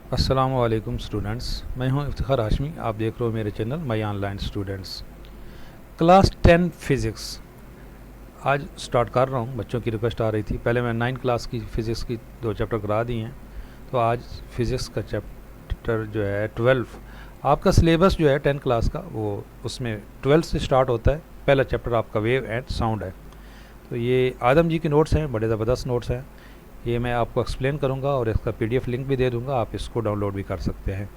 अस्सलामुअलैकुम स्टूडेंट्स, मैं हूं इफ्तिखार हाशमी। आप देख रहे हो मेरे channel my online students. Class 10 physics आज स्टार्ट कर रहा हूं। बच्चों की रिक्वेस्ट आ रही थी। पहले मैं 9 क्लास की फ़िज़िक्स की 2 चैप्टर करा दिए हैं, तो आज फ़िज़िक्स का चैप्टर जो है 12। आपका सिलेबस जो है 10 क्लास का, वो उसमें 12 से स्टार्ट होता है। पहला चैप्टर आपका वेव एंड साउंड है। तो ये आदम जी के नोट्स हैं, बड़े ज़बरदस्त नोट्स हैं। ये मैं आपको एक्सप्लेन करूंगा और इसका पीडीएफ लिंक भी दे दूंगा, आप इसको डाउनलोड भी कर सकते हैं।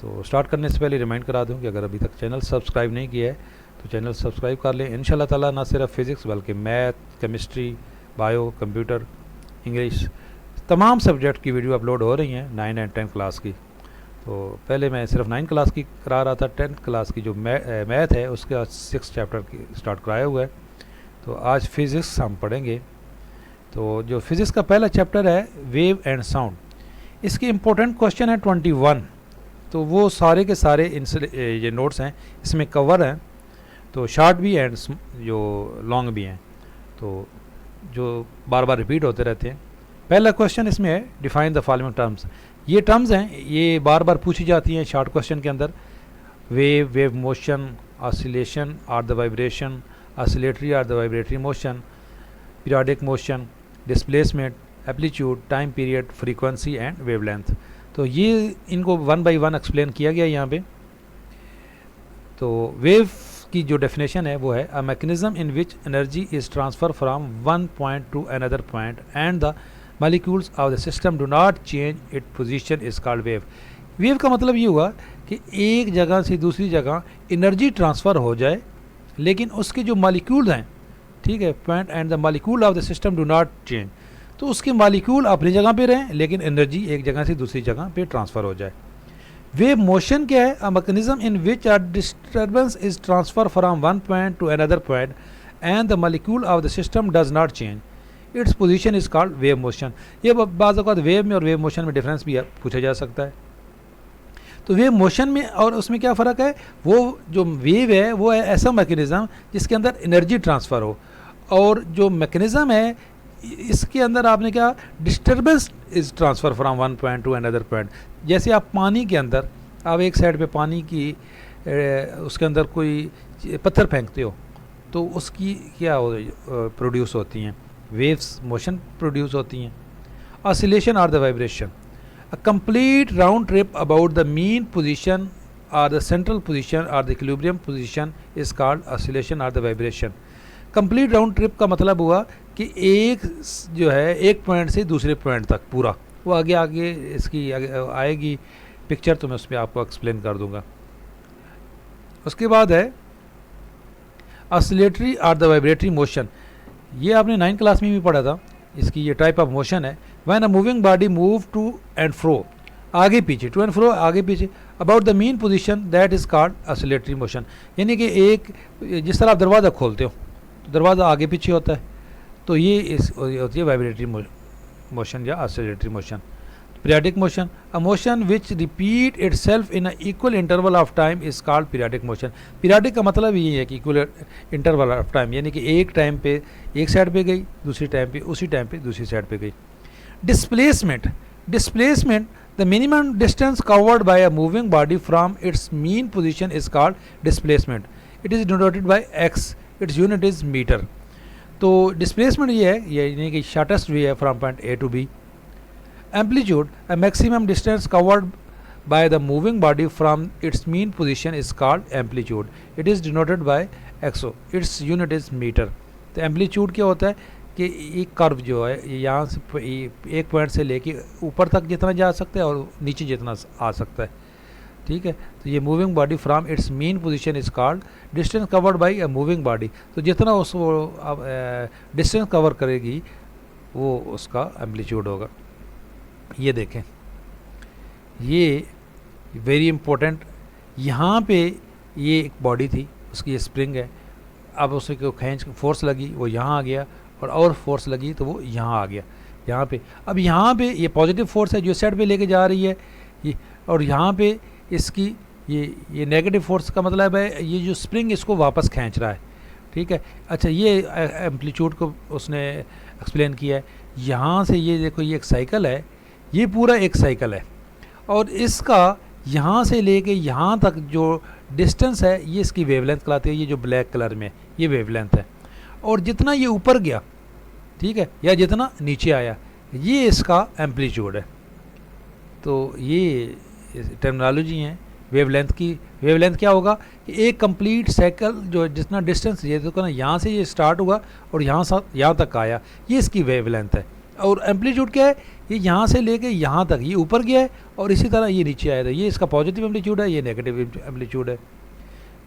तो स्टार्ट करने से पहले रिमाइंड करा दूं कि अगर अभी तक चैनल सब्सक्राइब नहीं किया है तो चैनल सब्सक्राइब कर लें। इंशाल्लाह ताला ना सिर्फ फ़िज़िक्स बल्कि math, chemistry, bio, computer, English, तमाम सब्जेक्ट की वीडियो अपलोड हो रही हैं 9 एंड 10 क्लास की। तो पहले मैं सिर्फ 9 क्लास की करा रहा था। 10 क्लास की जो मैथ है उसका 6 चैप्टर की स्टार्ट कराया हुआ है। तो आज फिज़िक्स हम पढ़ेंगे। तो जो फिज़िक्स का पहला चैप्टर है वेव एंड साउंड, इसके इम्पोर्टेंट क्वेश्चन है 21। तो वो सारे के सारे ये नोट्स हैं, इसमें कवर हैं। तो शॉर्ट भी एंड जो लॉन्ग भी हैं, तो जो बार बार रिपीट होते रहते हैं। पहला क्वेश्चन इसमें है डिफाइन द फॉलोइंग टर्म्स। ये टर्म्स हैं, ये बार बार पूछी जाती हैं शॉर्ट क्वेश्चन के अंदर। Wave, wave motion, oscillation or the vibration, oscillatory or the vibratory motion, periodic motion, displacement, amplitude, time period, frequency and wavelength. तो ये इनको वन बाय वन एक्सप्लेन किया गया यहाँ पे। तो वेव की जो डेफिनेशन है वो है a mechanism in which energy is transfer from one point to another point and the molecules of the system do not change it position is called wave. Wave का मतलब ये हुआ कि एक जगह से दूसरी जगह एनर्जी ट्रांसफ़र हो जाए, लेकिन उसके जो मॉलिक्यूल हैं, ठीक है, point and the molecule of the system do not change, तो उसके मॉलिक्यूल अपनी जगह पे रहें लेकिन एनर्जी एक जगह से दूसरी जगह पे ट्रांसफ़र हो जाए। वेव मोशन क्या है? A mechanism in which are disturbance is transfer from one point to another point and the molecule of the system does not change its position is called wave motion. ये बाज़ औक़ात wave में और wave motion में difference भी पूछा जा सकता है। तो वेव मोशन में और उसमें क्या फ़र्क है? वो जो वेव है वो है ऐसा मैकेनिज़्म जिसके अंदर एनर्जी ट्रांसफ़र हो, और जो मैकेनिज़्म है इसके अंदर आपने क्या, disturbance is transfer from one point to another point. जैसे आप पानी के अंदर, आप एक साइड पे पानी की उसके अंदर कोई पत्थर फेंकते हो तो उसकी क्या प्रोड्यूस होती हैं? वेव्स, मोशन प्रोड्यूस होती हैं। Oscillation or the vibration. A complete round trip about the mean position or the central position or the equilibrium position is called oscillation or the vibration। Complete round trip का मतलब हुआ कि एक जो है एक पॉइंट से दूसरे पॉइंट तक पूरा, वो आगे आगे इसकी आएगी पिक्चर, तो मैं उस पर आपको एक्सप्लेन कर दूंगा। उसके बाद है ऑसिलेटरी और द वाइब्रेटरी मोशन। ये आपने 9 क्लास में भी पढ़ा था। इसकी ये टाइप ऑफ मोशन है when a moving body move to and fro, आगे पीछे, टू एंड फ्रो, आगे पीछे, about the mean position, that is called oscillatory motion. यानी कि एक, जिस तरह आप दरवाज़ा खोलते हो तो दरवाज़ा आगे पीछे होता है, तो ये होती है वाइब्रेटरी मोशन या oscillatory motion. Periodic motion, a motion which repeat itself in a equal interval of time is called periodic motion. Periodic का मतलब ये है कि इक्वल इंटरवल ऑफ टाइम, यानी कि एक टाइम पे एक साइड पे गई, दूसरी टाइम पे उसी टाइम पे दूसरी साइड पे गई। Displacement, displacement the minimum distance covered by a moving body from its mean position is called displacement. It is denoted by X, its unit is metre. तो डिस्प्लेसमेंट ये है, ये यानी कि शॉर्टेस्ट वे है from point A to B. Amplitude, a maximum distance covered by the moving body from its mean position is called amplitude. It is denoted by xo. Its unit is meter. तो amplitude क्या होता है कि एक curve जो है यहाँ से एक पॉइंट से लेके ऊपर तक जितना जा सकता है और नीचे जितना आ सकता है, ठीक है। तो ये moving body from its mean position is called distance covered by a moving body. तो जितना उसको डिस्टेंस कवर करेगी वो उसका एम्पलीट्यूड होगा। ये देखें, ये वेरी इम्पोर्टेंट, यहाँ पे ये एक बॉडी थी, उसकी ये स्प्रिंग है, अब उसे को खींच फोर्स लगी, वो यहाँ आ गया, और फोर्स लगी तो वो यहाँ आ गया, यहाँ पे। अब यहाँ पे ये पॉजिटिव फोर्स है जो साइड पे लेके जा रही है ये, और यहाँ पे इसकी ये नेगेटिव फोर्स का मतलब है ये जो स्प्रिंग इसको वापस खींच रहा है, ठीक है। अच्छा, ये एम्पलीट्यूड को उसने एक्सप्लेन किया है। यहाँ से ये देखो, ये एक साइकिल है, ये पूरा एक साइकिल है, और इसका यहाँ से लेके यहाँ तक जो डिस्टेंस है ये इसकी वेवलेंथ कहलाती है। ये जो ब्लैक कलर में ये वेवलेंथ है, और जितना ये ऊपर गया, ठीक है, या जितना नीचे आया, ये इसका एम्पलीट्यूड है। तो ये टर्मिनोलॉजी है वेवलेंथ की। वेवलेंथ क्या होगा कि एक कंप्लीट साइकिल जो जितना डिस्टेंस ये तो ना यहाँ से ये स्टार्ट हुआ और यहाँ तक आया, ये इसकी वेवलेंथ है। और एम्पलीट्यूड क्या है, ये यहाँ से लेके यहाँ तक ये ऊपर गया है और इसी तरह ये नीचे आया था, ये इसका पॉजिटिव एम्पलीट्यूड है, ये नेगेटिव एम्पलीट्यूड है।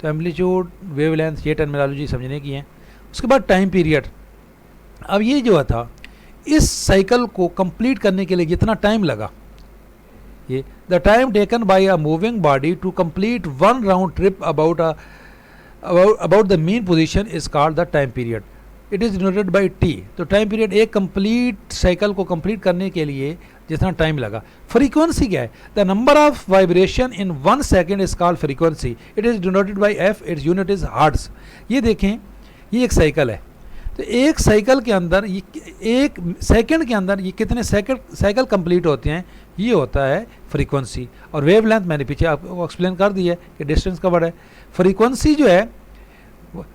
तो एम्पलीट्यूड, वेवलेंथ, ये टर्मिनोलॉजी समझने की है। उसके बाद टाइम पीरियड। अब ये जो था इस साइकिल को कंप्लीट करने के लिए जितना टाइम लगा, ये the time taken by a moving body to complete one round trip about the mean position is called the time period. It is denoted by T. तो टाइम पीरियड एक complete cycle को complete करने के लिए जितना time लगा। Frequency क्या है, the number of vibration in 1 second is called frequency. It is denoted by F, its unit is hertz. ये देखें, ये एक साइकिल है, तो एक साइकिल के अंदर ये एक सेकंड के अंदर ये कितने साइकिल कंप्लीट होते हैं, ये होता है फ्रीक्वेंसी। और वेवलेंथ मैंने पीछे आपको एक्सप्लेन कर दिया है कि डिस्टेंस कवर है। फ्रीक्वेंसी जो है,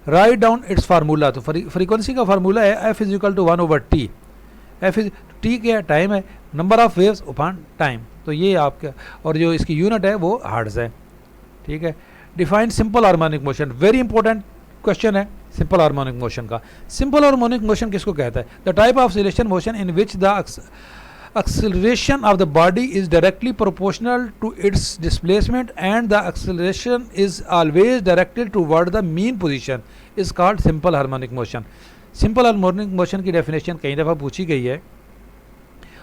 राइट डाउन इट्स फार्मूला। तो फ्रीक्वेंसी का फार्मूला है F is equal to 1/t। F is T क्या है, टाइम है, number of waves upon time. तो ये आपका, और जो इसकी यूनिट है वो हर्ट्ज है, ठीक है। Define simple harmonic motion, very important question है सिंपल हार्मोनिक मोशन का। सिंपल हार्मोनिक मोशन किसको कहता है, the type of oscillation motion in which the acceleration of the body is directly proportional to its displacement and the acceleration is always directed toward the mean position is called simple harmonic motion. Simple harmonic motion की definition कई दफ़ा पूछी गई है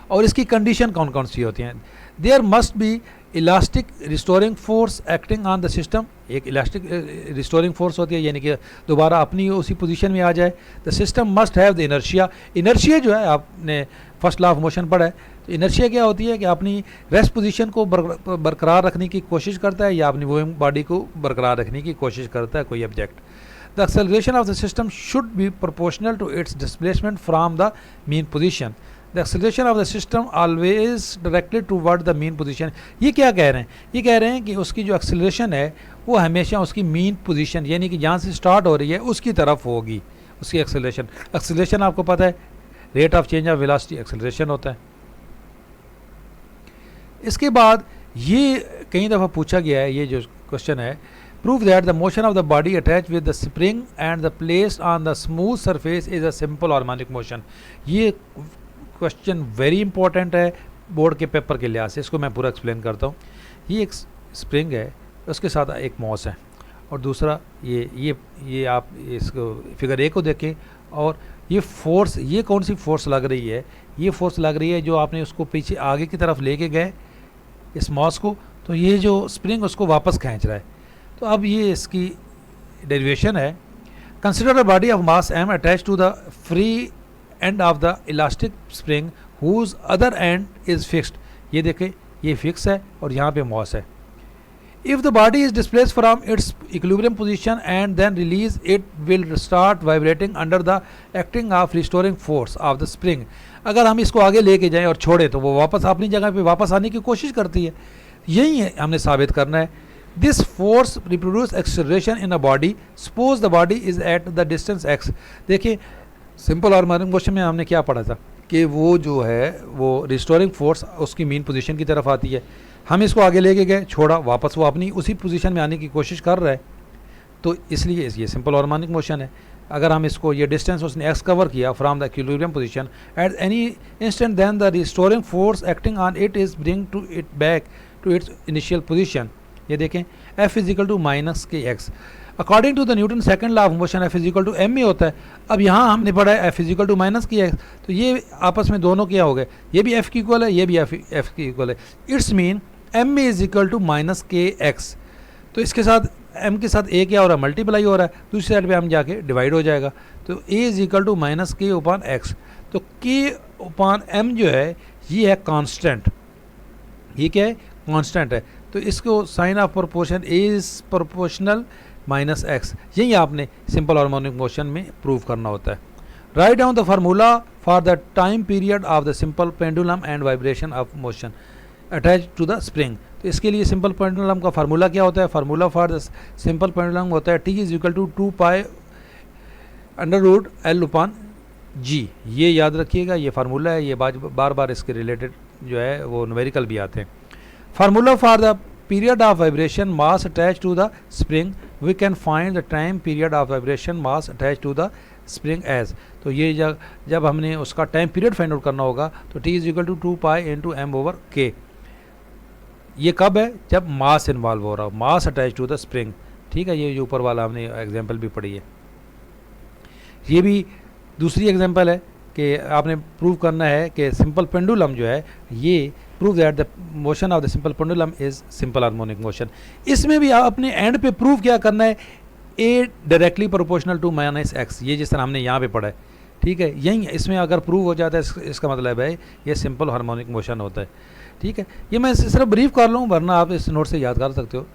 और इसकी condition कौन कौन सी होती हैं। There must be elastic restoring force acting on the system. एक इलास्टिक रिस्टोरिंग फोर्स होती है, यानी कि दोबारा अपनी उसी पोजीशन में आ जाए। The system must have the inertia. Inertia जो है, आपने फर्स्ट लॉ ऑफ मोशन पढ़ा है, तो इनर्शिया क्या होती है कि अपनी रेस्ट पोजीशन को बरकरार रखने की कोशिश करता है या अपनी मूविंग बॉडी को बरकरार रखने की कोशिश करता है कोई object. The acceleration of the system should be proportional to its displacement from the mean position. The acceleration of the system always directed toward the mean position. ये क्या कह रहे हैं, ये कह रहे हैं कि उसकी जो एक्सेलरेशन है वो हमेशा उसकी मीन पोजीशन, यानी कि जहाँ से स्टार्ट हो रही है उसकी तरफ होगी उसकी एक्सेलरेशन। एक्सेलरेशन आपको पता है rate of change of velocity acceleration होता है। इसके बाद ये कई दफ़ा पूछा गया है, ये जो क्वेश्चन है, prove that the motion of the body attach with the spring and the place on the smooth surface is a simple harmonic motion. ये क्वेश्चन वेरी इंपॉर्टेंट है बोर्ड के पेपर के लिहाज से, इसको मैं पूरा एक्सप्लेन करता हूँ। ये एक स्प्रिंग है, उसके साथ एक मॉस है, और दूसरा ये आप इसको फिगर ए को देखें, और ये फोर्स, ये कौन सी फोर्स लग रही है, ये फोर्स लग रही है जो आपने उसको पीछे आगे की तरफ लेके गए इस मॉस को, तो ये जो स्प्रिंग उसको वापस खींच रहा है। तो अब ये इसकी डेरिवेशन है। Consider the body of mass M attach to the free end of the elastic spring whose other end is fixed. ये देखें, ये फिक्स है और यहाँ पे मॉस है। If the body is displaced from its equilibrium position and then released, it will start vibrating under the acting of restoring force of the spring. अगर हम इसको आगे लेके जाएं और छोड़े तो वो वापस अपनी जगह पे वापस आने की कोशिश करती है। यही है हमने साबित करना है। This force reproduce acceleration in a body. Suppose the body is at the distance x. देखिए सिंपल हार्मोनिक मोशन में हमने क्या पढ़ा था कि वो जो है वो रिस्टोरिंग फोर्स उसकी मीन पोजीशन की तरफ आती है। हम इसको आगे लेके गए, छोड़ा, वापस वो अपनी उसी पोजीशन में आने की कोशिश कर रहा है, तो इसलिए ये सिंपल हार्मोनिक मोशन है। अगर हम इसको, ये डिस्टेंस उसने एक्स कवर किया from the equilibrium position at any instant, then the restoring force acting on it is bring to it back to its initial position. ये देखें, F is equal to minus के x. According to the Newton second law of motion F is equal to m में होता है। अब यहाँ हमने पढ़ा है F is equal to minus k x, तो ये आपस में दोनों क्या हो गए, ये भी एफ की इक्वल है, ये भी एफ की इक्वल है। Its mean M is equal to minus के एक्स। तो इसके साथ एम के साथ ए क्या हो रहा है, मल्टीप्लाई हो रहा है, दूसरी साइड पे हम जाके डिवाइड हो जाएगा। तो ए इज इक्वल टू माइनस के upon एक्स। तो के upon एम जो है ये है कांस्टेंट, ये क्या है, कांस्टेंट है। तो इसको sign of proportion A is proportional minus X, यही आपने सिंपल हार्मोनिक मोशन में प्रूव करना होता है। Write down the formula for the time period of the simple pendulum and vibration of motion. Attach to the spring. तो इसके लिए simple pendulum का फार्मूला क्या होता है? Formula for the simple pendulum होता है T is equal to 2 pi under root L upon G. ये याद रखिएगा, ये फार्मूला है, ये बार बार इसके रिलेटेड जो है वो न्यूमेरिकल भी आते हैं। Formula for the period of vibration mass attach to the spring, we can find the time period of vibration mass attach to the spring as. तो ये जब हमने उसका टाइम पीरियड फाइंड आउट करना होगा तो T is equal to 2 pi into M over K. ये कब है? जब मास इन्वॉल्व हो रहा हो, mass attach to the spring. ठीक है, ये जो ऊपर वाला हमने एग्जाम्पल भी पढ़ी है। ये भी दूसरी एग्जांपल है कि आपने प्रूव करना है कि सिंपल पेंडुलम जो है, ये prove that the motion of the simple pendulum is simple harmonic motion. इसमें भी आपने एंड पे प्रूव क्या करना है? A directly proportional to minus x, ये जिस तरह हमने यहाँ पे पढ़ा है। ठीक है, यही इसमें अगर प्रूव हो जाता है इसका मतलब है ये सिंपल हार्मोनिक मोशन होता है। ठीक है, ये मैं सिर्फ ब्रीफ कर लूँ, वरना आप इस नोट से याद कर सकते हो।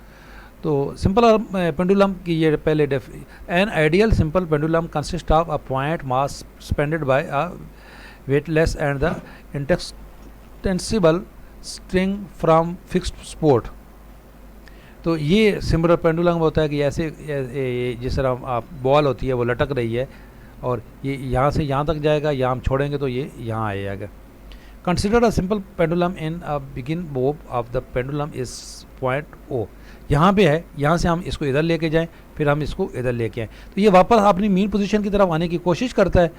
तो सिंपल पेंडुलम की ये पहले an ideal simple pendulum consist of a point mass suspended by a weightless and the inextensible string from fixed support. तो ये सिंपल पेंडुलम होता है कि ऐसे जिस तरह आप बॉल होती है वो लटक रही है और ये यहाँ से यहाँ तक जाएगा, या हम छोड़ेंगे तो ये यहाँ आ जाएगा। Consider a simple pendulum in a begin bob of the pendulum is point O. यहाँ पे है, यहाँ से हम इसको इधर लेके जाएं, फिर हम इसको इधर लेके आएँ, तो ये वापस अपनी मीन पोजीशन की तरफ आने की कोशिश करता है।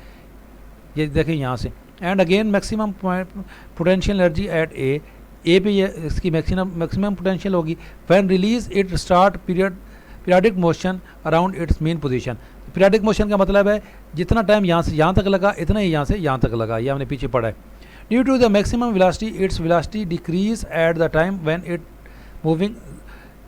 ये देखें यहाँ से, and again maximum potential energy at A पे ये इसकी मैक्सिमम पोटेंशियल होगी। When release it start periodic motion around its mean position. Periodic motion का मतलब है जितना टाइम यहाँ से यहाँ तक लगा इतना ही यहाँ से यहाँ तक लगा, ये हमने पीछे पढ़ा है। Due to the maximum velocity its velocity decrease at the time when it moving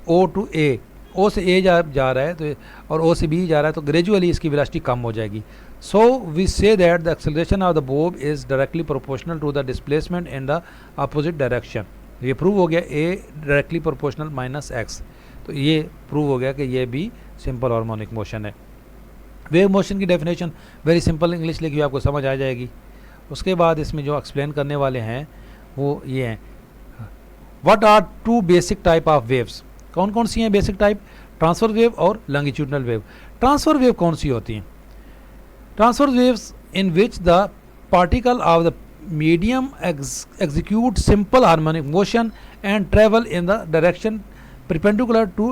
O to A. O से ए जा रहा है तो और ओ से बी जा रहा है, तो ग्रेजुअली इसकी वेलोसिटी कम हो जाएगी। So we say that the acceleration of the bob is directly proportional to the displacement in the opposite direction. ये प्रूव हो गया, A directly proportional minus X. तो ये प्रूव हो गया कि ये भी सिंपल हार्मोनिक मोशन है। वेव मोशन की डेफिनेशन वेरी सिंपल इंग्लिश लिखी हुई आपको समझ आ जाएगी। उसके बाद इसमें जो एक्सप्लेन करने वाले हैं वो ये हैं, what are two basic type of waves. कौन कौन सी हैं बेसिक टाइप? ट्रांसफर वेव और लॉन्गिट्यूडनल वेव। ट्रांसफर वेव कौन सी होती हैं? Transfer waves in which the particle of the medium execute simple harmonic motion and travel in the direction perpendicular to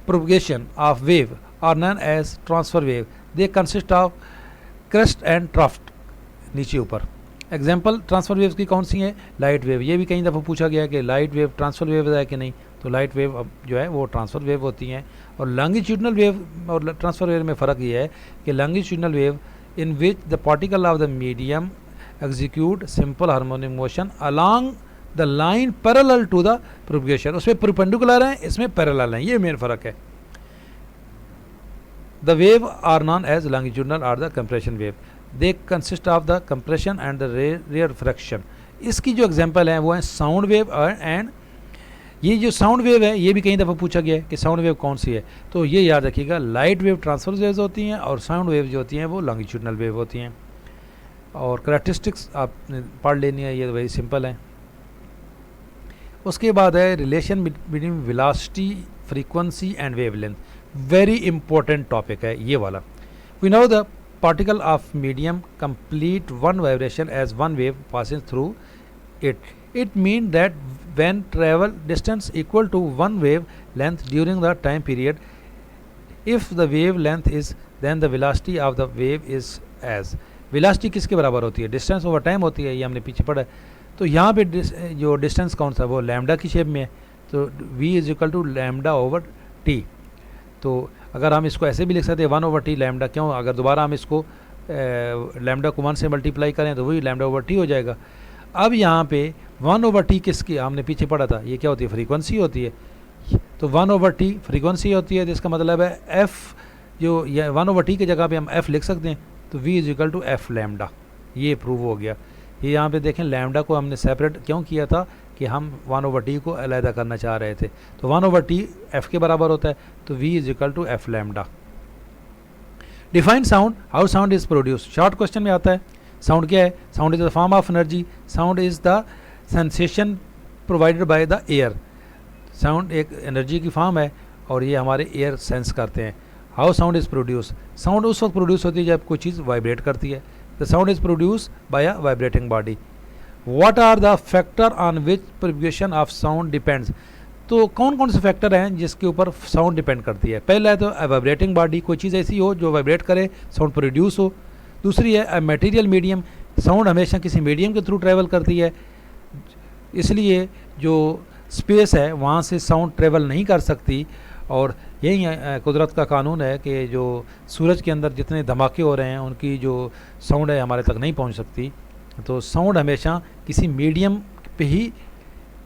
propagation of wave are known as transfer wave. They consist of crest and trough, नीचे ऊपर। Example transfer waves की कौन सी है? Light wave. ये भी कई दफ़ा पूछा गया है कि लाइट वेव ट्रांसफर वेव है कि नहीं, तो लाइट वेव अब जो है वो ट्रांसफर वेव होती हैं। और लॉन्गिट्यूडनल वेव और ट्रांसफर वेव में फ़र्क ये है कि longitudinal wave in which the particle of the medium execute simple harmonic motion along the line parallel to the propagation। उसमें perpendicular है, इसमें parallel है, ये मेन फ़र्क है। The wave are known as longitudinal or the compression wave. They consist of the compression and the rarefaction। इसकी जो example हैं वो हैं साउंड वेव एंड ये जो साउंड वेव है ये भी कई दफ़ा पूछा गया है कि साउंड वेव कौन सी है। तो ये याद रखिएगा, लाइट वेव ट्रांसफर वेव्स होती हैं और साउंड वेव जो होती हैं वो लॉन्गिट्यूडनल वेव होती हैं। और करैक्टरिस्टिक्स आपने पढ़ लेनी है, ये वेरी सिंपल है। उसके बाद है relation between velocity, frequency and wavelength. Very important topic है ये वाला। We know the particle of medium complete one vibration as one wave passing through it. It mean that when travel distance equal to one wave length during the time period, if the wave length is then the velocity of the wave is as. Velocity किसके बराबर होती है? Distance over time होती है, ये हमने पीछे पढ़ा है। तो यहाँ पे जो डिस्टेंस कौन सा, वो लैम्डा की शेप में है, तो v is equal to lambda over T. तो अगर हम इसको ऐसे भी लिख सकते हैं 1 ओवर टी लैम्डा। क्यों? अगर दोबारा हम इसको लैम्डा को 1 से मल्टीप्लाई करें तो वही लैम्डा ओवर टी हो जाएगा। अब यहाँ पे 1 ओवर टी किसकी हमने पीछे पढ़ा था, ये क्या होती है? फ्रीक्वेंसी होती है। तो 1 ओवर टी फ्रीक्वेंसी होती है, तो इसका मतलब है एफ जो 1 ओवर टी की जगह पे हम एफ लिख सकते हैं, तो v is equal to F lambda. ये प्रूव हो गया। ये यहाँ पे देखें लैम्डा को हमने सेपरेट क्यों किया था कि हम 1 ओवर टी को अलहदा करना चाह रहे थे। तो 1 ओवर टी एफ के बराबर होता है, तो v is equal to F lambda. Define sound, how sound is produce. Short question में आता है साउंड क्या है? Sound is the form of energy. Sound is the sensation provided by the air. Sound एक एनर्जी की form है और ये हमारे एयर सेंस करते हैं। How sound is produce, sound उस वक्त प्रोड्यूस होती है जब कोई चीज़ वाइब्रेट करती है। The sound is produce by a vibrating body. What are the factor on which production of sound depends, तो कौन कौन से फैक्टर हैं जिसके ऊपर साउंड डिपेंड करती है। पहला है तो वाइब्रेटिंग बॉडी, कोई चीज़ ऐसी हो जो वाइब्रेट करे, साउंड प्रोड्यूस हो। दूसरी है मटेरियल मीडियम, साउंड हमेशा किसी मीडियम के थ्रू ट्रैवल करती है, इसलिए जो स्पेस है वहाँ से साउंड ट्रैवल नहीं कर सकती। और यही कुदरत का कानून है कि जो सूरज के अंदर जितने धमाके हो रहे हैं उनकी जो साउंड है हमारे तक नहीं पहुँच सकती। तो साउंड हमेशा किसी मीडियम पे ही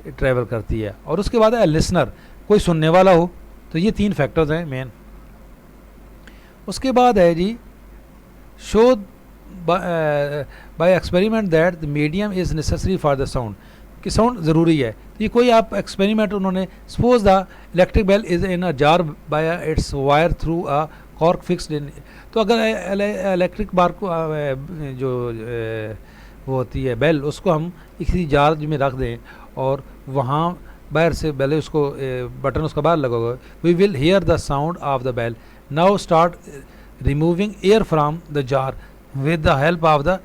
ट्रैवल करती है। और उसके बाद है लिसनर, कोई सुनने वाला हो। तो ये 3 फैक्टर्स हैं मेन। उसके बाद है g show by experiment that the medium is necessary for the sound, कि साउंड ज़रूरी है। तो ये कोई आप एक्सपेरिमेंट उन्होंने, suppose the electric bell is in a jar by its wire through a cork fixed in, तो अगर इलेक्ट्रिक बार को जो वो होती है बेल, उसको हम किसी जार में रख दें और वहाँ बाहर से पहले उसको बटन उसका बाहर लगा हुआ, we will hear the sound of the bell. Now start removing air from the jar with the help of the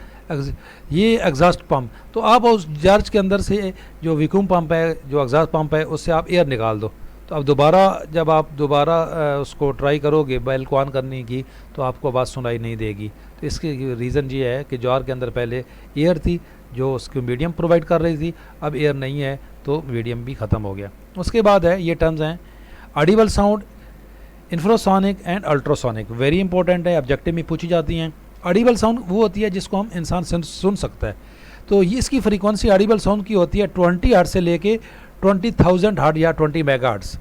ये एग्जॉस्ट पंप। तो आप उस जार के अंदर से जो वैक्यूम पंप है, जो एग्जॉस्ट पंप है, उससे आप एयर निकाल दो। तो अब दोबारा जब आप दोबारा उसको ट्राई करोगे बेल को ऑन करने की, तो आपको आवाज़ सुनाई नहीं देगी। तो इसकी रीज़न ये है कि जार के अंदर पहले एयर थी जो उसको मीडियम प्रोवाइड कर रही थी, अब एयर नहीं है तो मीडियम भी ख़त्म हो गया। उसके बाद है ये टर्म्स हैं Audible sound, infrasonic and ultrasonic, very important है, ऑब्जेक्टिव में पूछी जाती हैं। ऑडिबल साउंड वो होती है जिसको हम इंसान सुन सकता है। तो ये इसकी फ्रीक्वेंसी ऑडिबल साउंड की होती है 20 हर्ट्ज से लेके 20,000 हर्ट्ज या 20 मेगाहर्ट्ज।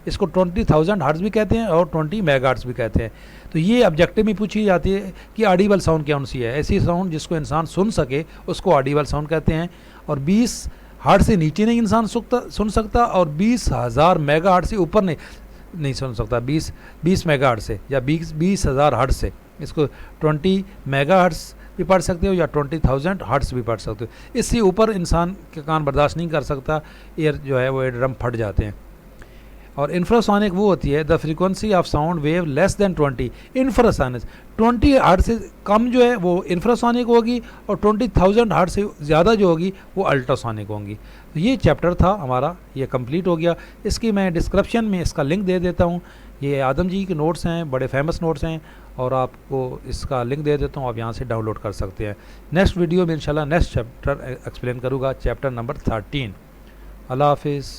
इसको 20,000 हर्ट्ज भी कहते हैं और 20 मेगाहर्ट्ज भी कहते हैं। तो ये ऑब्जेक्टिव में पूछी जाती है कि ऑडिबल साउंड कौन सी है। ऐसी साउंड जिसको इंसान सुन सके उसको ऑडिबल साउंड कहते हैं। और 20 हर्ट्ज से नीचे नहीं इंसान सुन सकता और 20,000 मेगाहर्ट्ज से ऊपर नहीं सुन सकता। 20 मेगाहर्ट्ज से या 20,000 हर्ट्ज से, इसको 20 मेगाहर्ट्ज भी पढ़ सकते हो या 20,000 हर्ट्ज भी पढ़ सकते हो। इससे ऊपर इंसान के कान बर्दाश्त नहीं कर सकता, एयर जो है वो एयर ड्रम फट जाते हैं। और इंफ्रासोनिक वो होती है the frequency of sound wave less than 20 infrasonic, 20 hertz से कम जो है वो इंफ्रासोनिक होगी और 20,000 हर्ट्ज से ज़्यादा जो होगी वो अल्ट्रासोनिक होंगी। तो ये चैप्टर था हमारा, ये कंप्लीट हो गया। इसकी मैं डिस्क्रिप्शन में इसका लिंक दे देता हूँ। ये आदम जी के नोट्स हैं, बड़े फेमस नोट्स हैं और आपको इसका लिंक दे देता हूँ, आप यहाँ से डाउनलोड कर सकते हैं। नेक्स्ट वीडियो में इंशाल्लाह नेक्स्ट चैप्टर एक्सप्लेन करूँगा, चैप्टर नंबर 13। अल्लाह हाफिज़।